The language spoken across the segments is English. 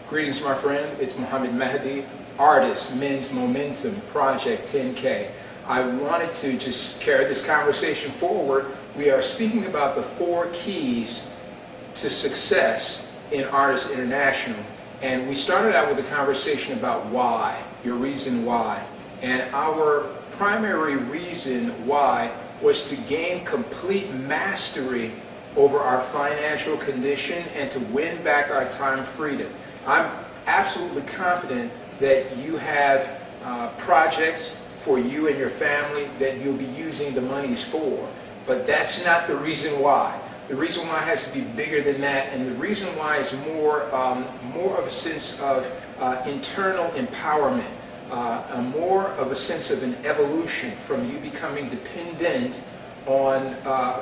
Greetings, my friend. It's Muhammad Mahdi, Ardyss Men's Momentum Project 10K. I wanted to just carry this conversation forward. We are speaking about the 4 keys to success in Ardyss International. And we started out with a conversation about why, your reason why. And our primary reason why was to gain complete mastery over our financial condition and to win back our time freedom. I'm absolutely confident that you have projects for you and your family that you'll be using the monies for, but that's not the reason why. The reason why has to be bigger than that, and the reason why is more of a sense of internal empowerment, more of a sense of an evolution from you becoming dependent on,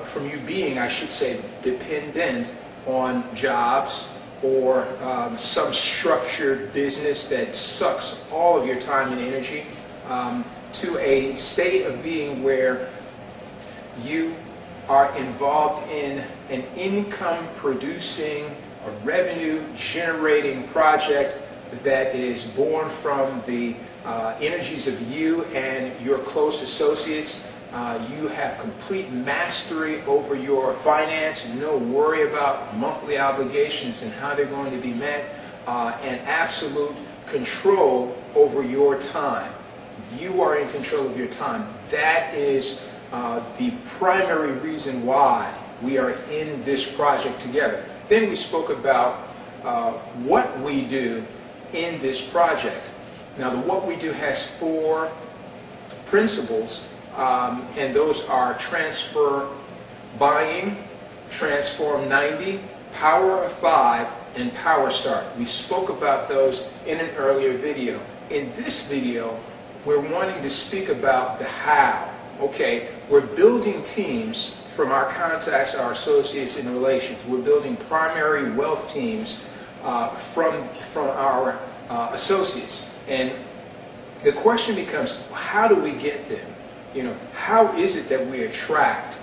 from you being, I should say, dependent on jobs or some structured business that sucks all of your time and energy, to a state of being where you are involved in an income producing, a revenue generating project that is born from the energies of you and your close associates. You have complete mastery over your finance, no worry about monthly obligations and how they're going to be met, and absolute control over your time. You are in control of your time. That is the primary reason why we are in this project together. Then we spoke about what we do in this project. Now, the what we do has 4 principles. And those are transfer buying, transform 90, power of 5, and power start. We spoke about those in an earlier video. In this video, we're wanting to speak about the how. Okay, we're building teams from our contacts, our associates, and relations. We're building primary wealth teams from our associates. And the question becomes, how do we get them? You know, how is it that we attract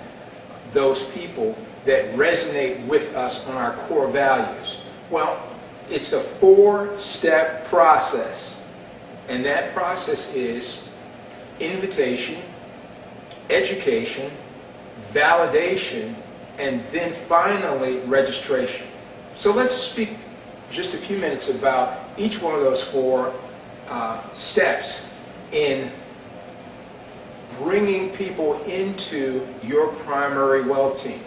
those people that resonate with us on our core values? Well, it's a 4-step process. And that process is invitation, education, validation, and then finally registration. So let's speak just a few minutes about each one of those 4 steps in bringing people into your primary wealth team,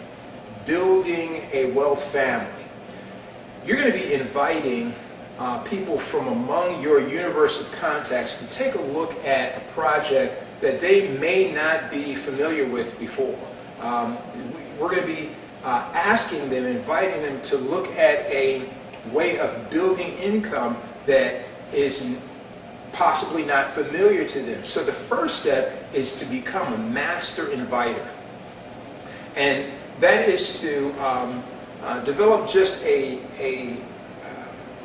building a wealth family. You're going to be inviting people from among your universe of contacts to take a look at a project that they may not be familiar with before. We're going to be asking them, inviting them to look at a way of building income that is possibly not familiar to them. So the first step is to become a master inviter. And that is to develop just a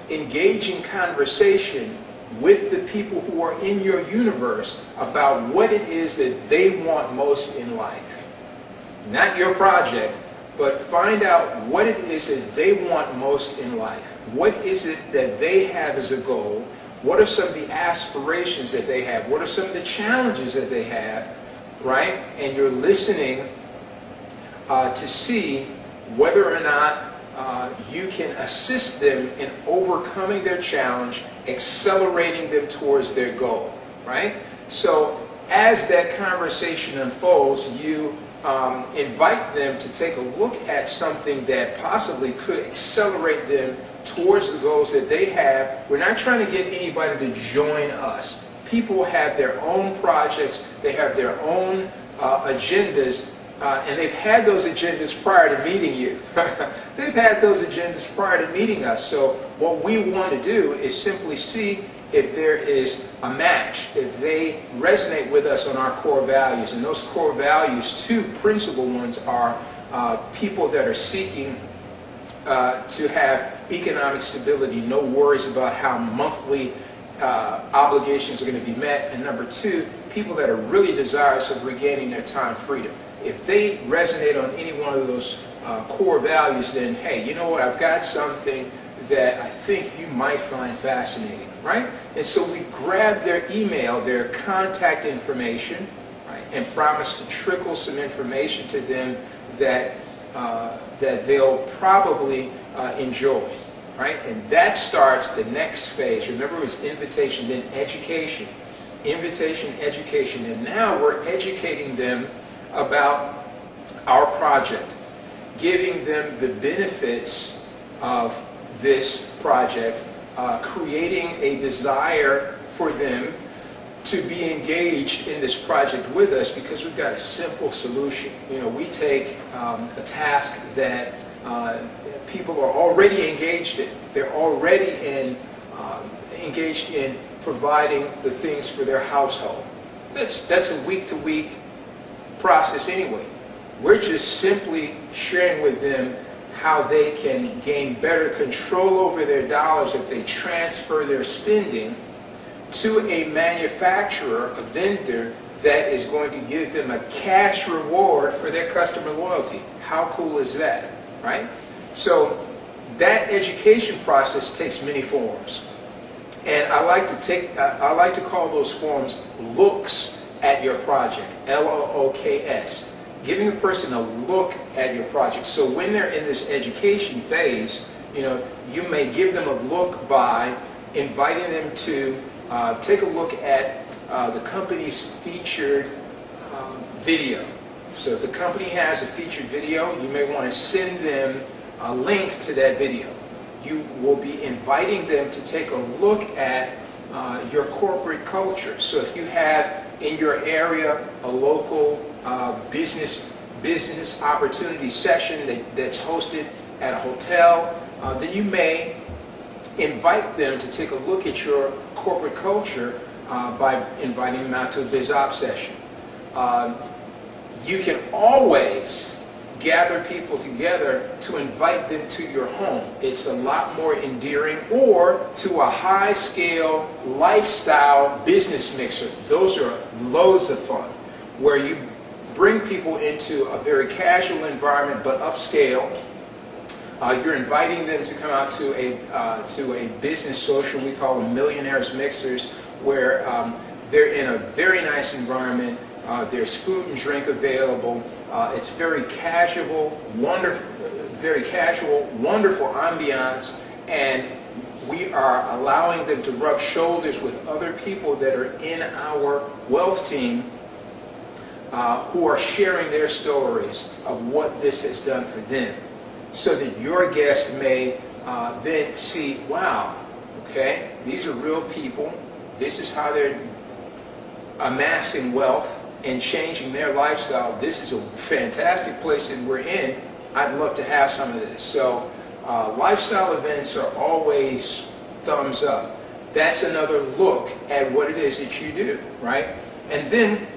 engaging conversation with the people who are in your universe about what it is that they want most in life. Not your project, but find out what it is that they want most in life. What is it that they have as a goal? What are some of the aspirations that they have? What are some of the challenges that they have, right? And you're listening to see whether or not you can assist them in overcoming their challenge, accelerating them towards their goal, right? So as that conversation unfolds, you invite them to take a look at something that possibly could accelerate them towards the goals that they have. We're not trying to get anybody to join us. People have their own projects, they have their own agendas, and they've had those agendas prior to meeting you. They've had those agendas prior to meeting us. So what we want to do is simply see if there is a match, if they resonate with us on our core values. And those core values, 2 principal ones, are people that are seeking to have economic stability, no worries about how monthly obligations are going to be met, and number 2, people that are really desirous of regaining their time freedom. If they resonate on any one of those core values, then hey, you know what, I've got something that I think you might find fascinating, right? And so we grab their email, their contact information, right, and promise to trickle some information to them that that they'll probably enjoy, right? And that starts the next phase. Remember, it was invitation, then education. Invitation, education, and now we're educating them about our project, giving them the benefits of this project, creating a desire for them to be engaged in this project with us, because we've got a simple solution. You know, we take a task that people are already engaged in. They're already engaged in providing the things for their household. That's a week-to-week process anyway. We're just simply sharing with them how they can gain better control over their dollars if they transfer their spending to a manufacturer, a vendor, that is going to give them a cash reward for their customer loyalty. How cool is that, right? So that education process takes many forms. And I like to call those forms looks at your project, L-O-O-K-S. Giving a person a look at your project. So when they're in this education phase, you know, you may give them a look by inviting them to take a look at the company's featured video. So if the company has a featured video, you may want to send them a link to that video. You will be inviting them to take a look at your corporate culture. So if you have in your area a local business opportunity session that's hosted at a hotel, then you may invite them to take a look at your corporate culture by inviting them out to a biz op session. You can always gather people together to invite them to your home. It's a lot more endearing, or to a high-scale lifestyle business mixer. Those are loads of fun, where you bring people into a very casual environment but upscale. You're inviting them to come out to a business social. We call them millionaires mixers, where they're in a very nice environment. There's food and drink available. It's very casual, wonderful ambiance, and we are allowing them to rub shoulders with other people that are in our wealth team, who are sharing their stories of what this has done for them, so that your guest may then see, wow, okay, these are real people. This is how they're amassing wealth and changing their lifestyle. This is a fantastic place that we're in. I'd love to have some of this. So lifestyle events are always thumbs up. That's another look at what it is that you do, right? And then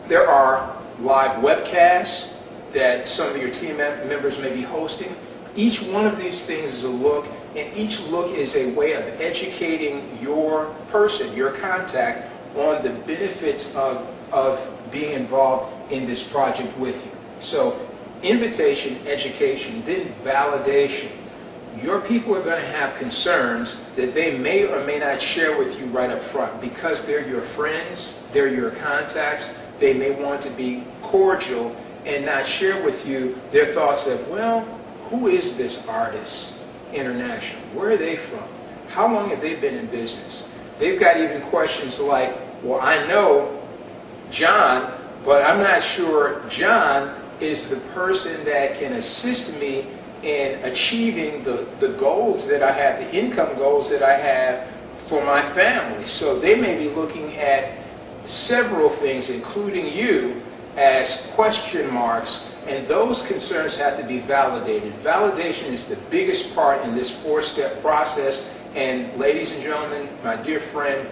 there are live webcasts that some of your team members may be hosting. Each one of these things is a look, and each look is a way of educating your person, your contact, on the benefits of being involved in this project with you. So invitation, education, then validation. Your people are going to have concerns that they may or may not share with you right up front, because they're your friends, they're your contacts. They may want to be cordial and not share with you their thoughts of, well, who is this Ardyss International? Where are they from? How long have they been in business? They've got even questions like, well, I know John, but I'm not sure John is the person that can assist me in achieving the goals that I have, the income goals that I have for my family. So they may be looking at several things, including you, as question marks, and those concerns have to be validated. Validation is the biggest part in this four-step process, and ladies and gentlemen, my dear friend,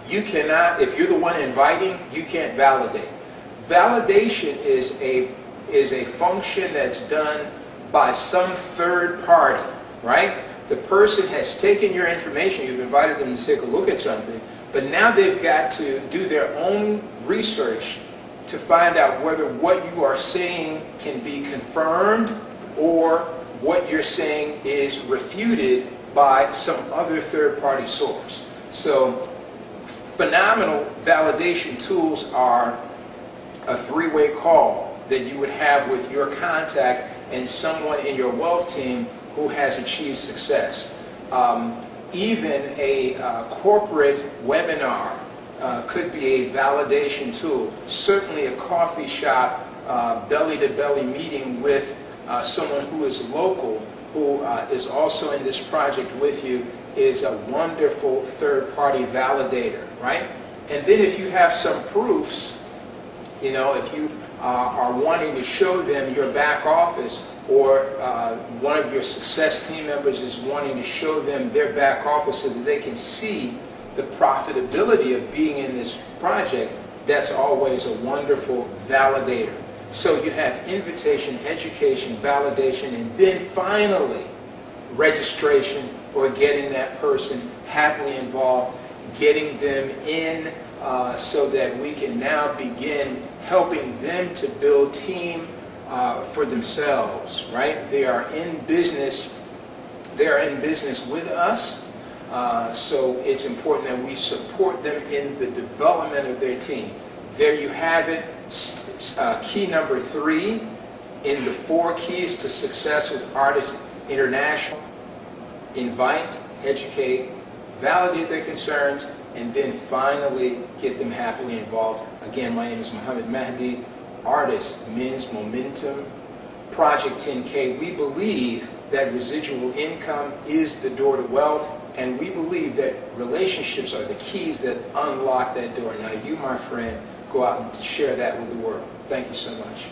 you cannot, if you're the one inviting, you can't validate. Validation is a function that's done by some third party, right? The person has taken your information, you've invited them to take a look at something, but now they've got to do their own research to find out whether what you are saying can be confirmed or what you're saying is refuted by some other third-party source. So phenomenal validation tools are a three-way call that you would have with your contact and someone in your wealth team who has achieved success. Even a corporate webinar could be a validation tool. Certainly a coffee shop, belly-to-belly meeting with someone who is local, who is also in this project with you, is a wonderful third-party validator, right? And then if you have some proofs, you know, if you are wanting to show them your back office, or one of your success team members is wanting to show them their back office so that they can see the profitability of being in this project, that's always a wonderful validator. So you have invitation, education, validation, and then finally registration, or getting that person happily involved, getting them in so that we can now begin helping them to build team for themselves, right? They are in business. They are in business with us, so it's important that we support them in the development of their team. There you have it. Key number 3 in the 4 keys to success with Ardyss International: invite, educate, validate their concerns, and then finally get them happily involved. Again, my name is Muhammad Mahdi. Ardyss Men's Momentum, Project 10K. We believe that residual income is the door to wealth, and we believe that relationships are the keys that unlock that door. Now you, my friend, go out and share that with the world. Thank you so much.